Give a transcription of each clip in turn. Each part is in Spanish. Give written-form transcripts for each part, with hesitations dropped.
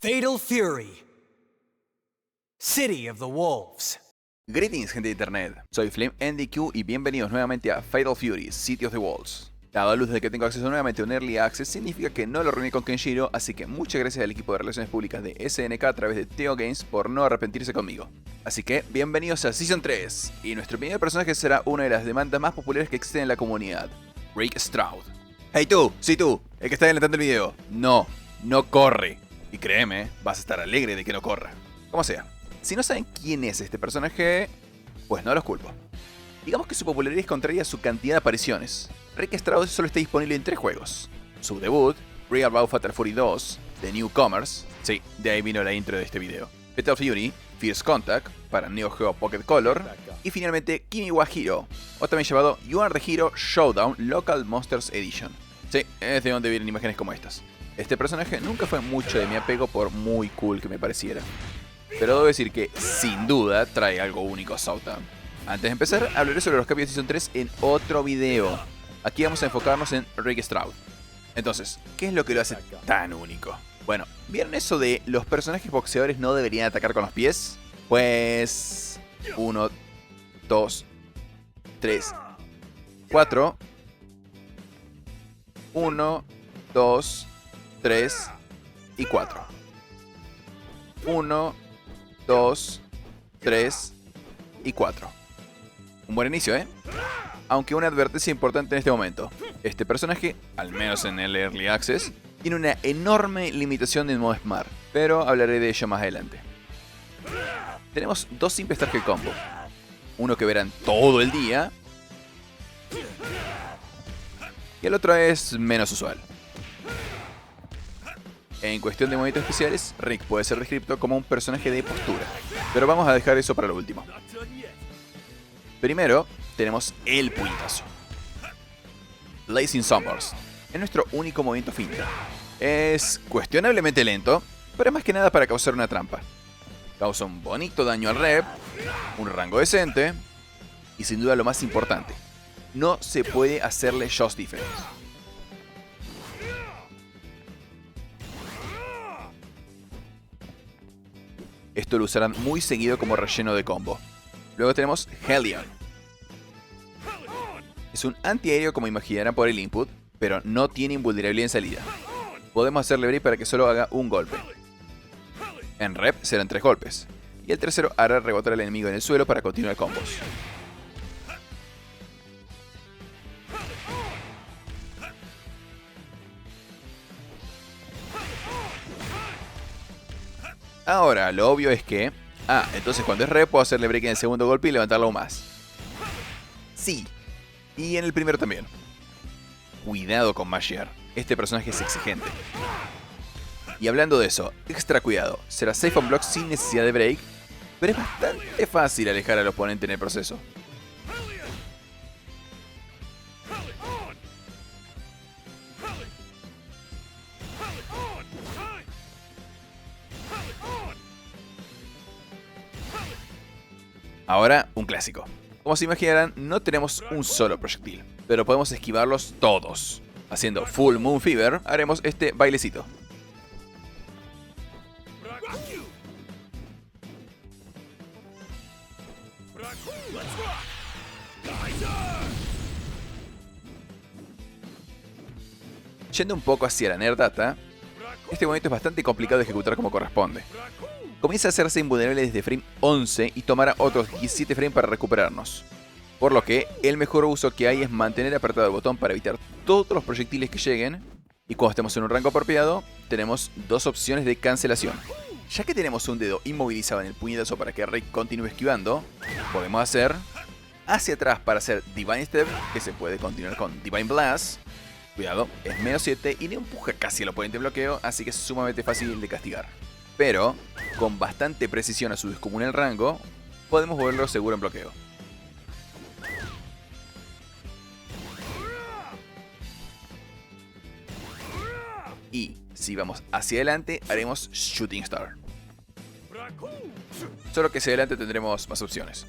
Fatal Fury, City of the Wolves. Greetings, gente de internet, soy FlameNDQ y bienvenidos nuevamente a Fatal Fury, City of the Wolves. Dado a luz de que tengo acceso nuevamente a un Early Access, significa que no lo reuní con Kenshiro, así que muchas gracias al equipo de relaciones públicas de SNK a través de Teo Games por no arrepentirse conmigo. Así que, bienvenidos a Season 3, y nuestro primer personaje será una de las demandas más populares que existen en la comunidad, Rick Stroud. Hey tú, sí tú, el que está adelantando el video, no corre. Y créeme, vas a estar alegre de que no corra. Como sea, si no saben quién es este personaje, pues no los culpo. Digamos que su popularidad es contraria a su cantidad de apariciones. Rick Stroud solo está disponible en 3 juegos. Su debut, Real Raw Fatal Fury 2, The Newcomers, sí, de ahí vino la intro de este video. Fatal Fury, First Contact, para Neo Geo Pocket Color, y finalmente Kimi wa Hero, o también llamado You Are the Hero Showdown Local Monsters Edition. Sí, es de donde vienen imágenes como estas. Este personaje nunca fue mucho de mi apego por muy cool que me pareciera. Pero debo decir que, sin duda, trae algo único a Southtown. Antes de empezar, hablaré sobre los cambios de Season 3 en otro video. Aquí vamos a enfocarnos en Rick Stroud. Entonces, ¿qué es lo que lo hace tan único? Bueno, ¿vieron eso de los personajes boxeadores no deberían atacar con los pies? Pues... 1, 2, 3, 4... 1, 2, 3 y 4. 1, 2, 3 y 4. Un buen inicio, ¿eh? Aunque una advertencia importante en este momento. Este personaje, al menos en el Early Access, tiene una enorme limitación en modo Smart, pero hablaré de ello más adelante. Tenemos dos simples target combo. Uno que verán todo el día, y el otro es menos usual. En cuestión de movimientos especiales, Rick puede ser descrito como un personaje de postura, pero vamos a dejar eso para lo último. Primero, tenemos el puñetazo. Blazing Sunburst es nuestro único movimiento finta. Es cuestionablemente lento, pero es más que nada para causar una trampa. Causa un bonito daño al rep, un rango decente, y sin duda lo más importante, no se puede hacerle Just Defense. Esto lo usarán muy seguido como relleno de combo. Luego tenemos Hellion. Es un antiaéreo como imaginarán por el input, pero no tiene invulnerabilidad en salida. Podemos hacerle break para que solo haga un golpe. En rep serán 3 golpes, y el tercero hará rebotar al enemigo en el suelo para continuar combos. Ahora, lo obvio es que... entonces cuando es rep puedo hacerle break en el segundo golpe y levantarlo aún más. Sí, y en el primero también. Cuidado con mashear, este personaje es exigente. Y hablando de eso, extra cuidado, será safe on block sin necesidad de break, pero es bastante fácil alejar al oponente en el proceso. Ahora, un clásico. Como se imaginarán, no tenemos un solo proyectil, pero podemos esquivarlos todos. Haciendo Full Moon Fever, haremos este bailecito. Yendo un poco hacia la Nerd Data, este movimiento es bastante complicado de ejecutar como corresponde. Comienza a hacerse invulnerable desde frame 11 y tomará otros 17 frames para recuperarnos. Por lo que el mejor uso que hay es mantener apretado el botón para evitar todos los proyectiles que lleguen. Y cuando estemos en un rango apropiado, tenemos dos opciones de cancelación. Ya que tenemos un dedo inmovilizado en el puñetazo para que Rick continúe esquivando, podemos hacer hacia atrás para hacer Divine Step, que se puede continuar con Divine Blast. Cuidado, es menos 7 y le empuja casi al oponente en bloqueo, así que es sumamente fácil de castigar. Pero, con bastante precisión a su descomunal rango, podemos volverlo seguro en bloqueo. Y, si vamos hacia adelante, haremos Shooting Star. Solo que hacia adelante tendremos más opciones.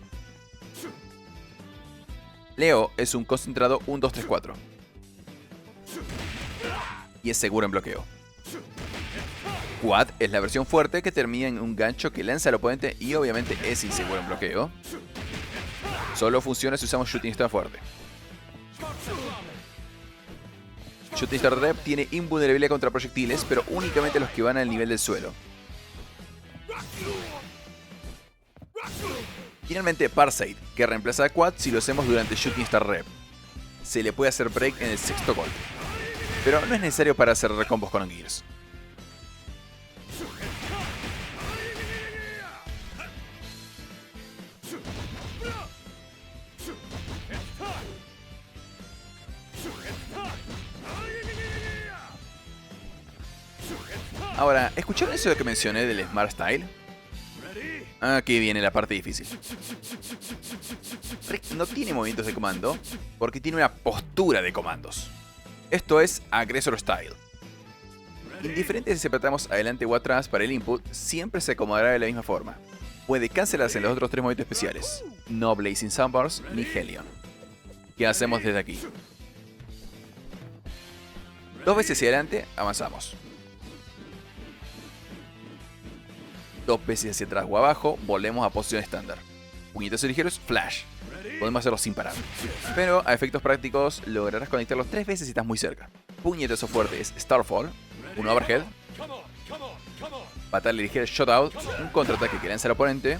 Leo es un concentrado 1, 2, 3, 4. Y es seguro en bloqueo. Quad es la versión fuerte que termina en un gancho que lanza al oponente y obviamente es inseguro en bloqueo. Solo funciona si usamos Shooting Star fuerte. Shooting Star Rep tiene invulnerabilidad contra proyectiles, pero únicamente los que van al nivel del suelo. Finalmente Parasite, que reemplaza a Quad si lo hacemos durante Shooting Star Rep. Se le puede hacer break en el sexto golpe, pero no es necesario para hacer recombos con Gears. Ahora, ¿escucharon eso que mencioné del Smart Style? Aquí viene la parte difícil. Rick no tiene movimientos de comando porque tiene una postura de comandos. Esto es Aggressor Style. Indiferente si apretamos adelante o atrás para el input, siempre se acomodará de la misma forma. Puede cancelarse en los otros tres movimientos especiales, no Blazing Sunburst ni Hellion. ¿Qué hacemos desde aquí? 2 veces hacia adelante, avanzamos. 2 veces hacia atrás o abajo, volvemos a posición estándar. Puñetazos ligeros, flash. Podemos hacerlo sin parar. Pero a efectos prácticos, lograrás conectarlos 3 veces si estás muy cerca. Puñetazo fuerte es Starfall, un overhead. Patada ligera, Shutout, un contraataque que lanza al oponente.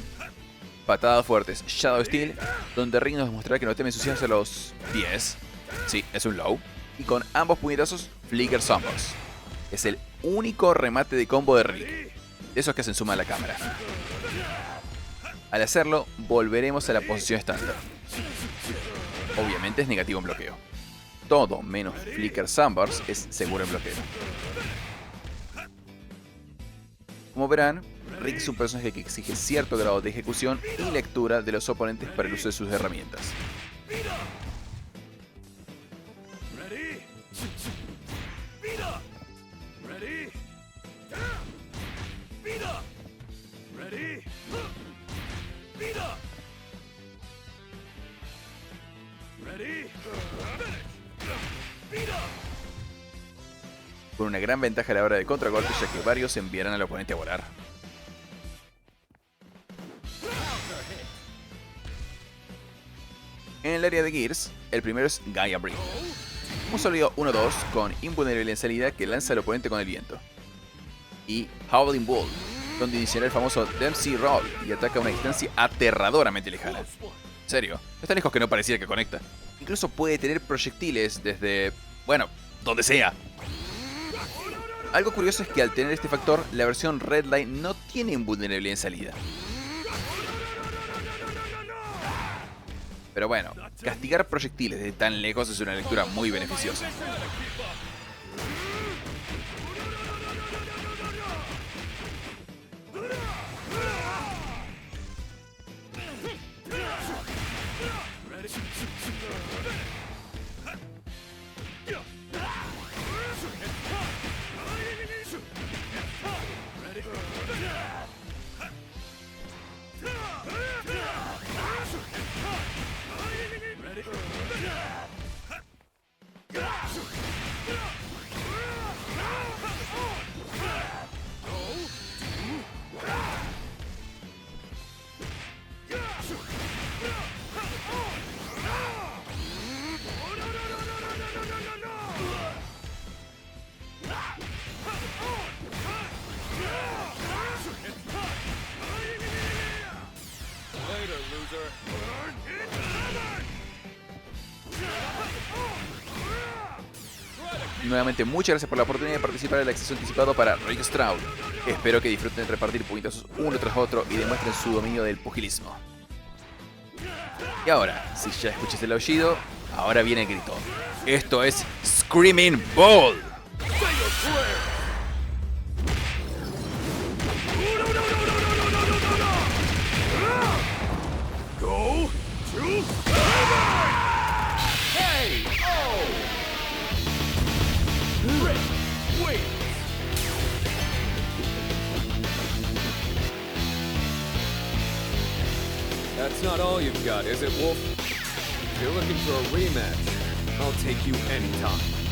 Patadas fuertes, Shadow Steel, donde Rick nos demostrará que no teme ensuciarse a los 10. Sí, es un low. Y con ambos puñetazos, Flicker Sunburst. Es el único remate de combo de Rick. Esos que se suma a la cámara. Al hacerlo, volveremos a la posición estándar. Obviamente es negativo en bloqueo. Todo menos Flicker Sunburst es seguro en bloqueo. Como verán, Rick es un personaje que exige cierto grado de ejecución y lectura de los oponentes para el uso de sus herramientas. Con una gran ventaja a la hora de contragolpe, ya que varios enviarán al oponente a volar. En el área de Gears, el primero es Gaia Breath. Un sólido 1-2 con invulnerabilidad en salida que lanza al oponente con el viento. Y Howling Bull, donde iniciará el famoso Dempsey Roll y ataca a una distancia aterradoramente lejana. En serio, es tan lejos que no pareciera que conecta. Incluso puede tener proyectiles desde, bueno, donde sea. Algo curioso es que al tener este factor, la versión Redline no tiene invulnerabilidad en salida. Pero bueno, castigar proyectiles de tan lejos es una lectura muy beneficiosa. Nuevamente, muchas gracias por la oportunidad de participar en el acceso anticipado para Rick Stroud. Espero que disfruten de repartir puñetazos uno tras otro y demuestren su dominio del pugilismo. Y ahora, si ya escuchaste el aullido, ahora viene el grito. Esto es Screaming Bull. Go to Wait. That's not all you've got, is it, Wolf? If you're looking for a rematch, I'll take you anytime.